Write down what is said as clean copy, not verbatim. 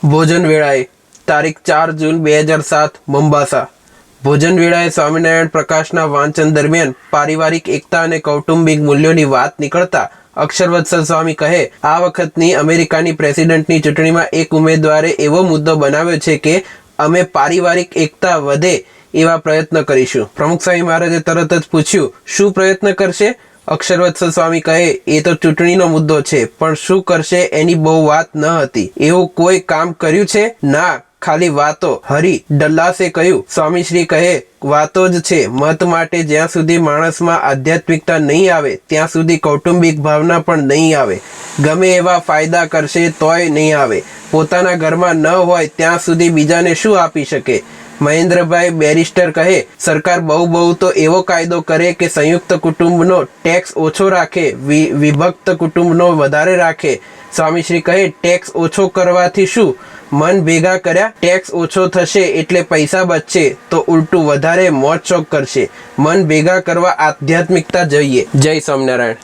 ભોજન વેળાએ તારીખ 4 જૂન 2007 મોમ્બાસા। ભોજન વેળાએ સ્વામિનારાયણ પ્રકાશના વાંચન દરમિયાન પારિવારિક એકતા અને કૌટુંબિક મૂલ્યોની વાત નીકળતા અક્ષરવત્સલ સ્વામી કહે, આ વખતની અમેરિકાની પ્રેસિડેન્ટની ચૂંટણીમાં એક ઉમેદવારે એવો મુદ્દો બનાવ્યો છે કે અમે પારિવારિક એકતા વધે એવા પ્રયત્ન કરીશું। પ્રમુખ સ્વામી મહારાજે તરત જ પૂછ્યું, શું પ્રયત્ન કરશે? અક્ષરવત્સલ સ્વામી કહે, એ તો ચૂંટણીનો મુદ્દો છે, પણ શું કરશે એની બહુ વાત ન હતી। એવું કોઈ કામ કર્યું છે? ના, ખાલી વાતો। હરી ડલ્લાસે કહ્યું। સ્વામીશ્રી કહે, વાતો જ છે। મત માટે જ્યાં સુધી માણસમાં આધ્યાત્મિકતા નહીં આવે ત્યાં સુધી કૌટુંબિક ભાવના પણ નહીં આવે। ગમે એવા ફાયદા કરશે તોય નહીં આવે। પોતાના ઘરમાં ન હોય ત્યાં સુધી બીજાને શું આપી શકે? મહેન્દ્રભાઈ બેરિસ્ટર કહે, સરકાર બહુ તો એવો કાયદો કરે કે સંયુક્ત કુટુંબનો ટેક્સ ઓછો રાખે, વિભક્ત કુટુંબનો વધારે રાખે। સ્વામીશ્રી કહે, ટેક્સ ઓછો કરવાથી શું? મન ભેગા કર્યા ટેક્સ ઓછો થશે એટલે પૈસા બચશે તો ઉલટું વધારે મોજ શોખ કરશે। મન ભેગા કરવા આધ્યાત્મિકતા જોઈએ। જય સ્વામિનારાયણ।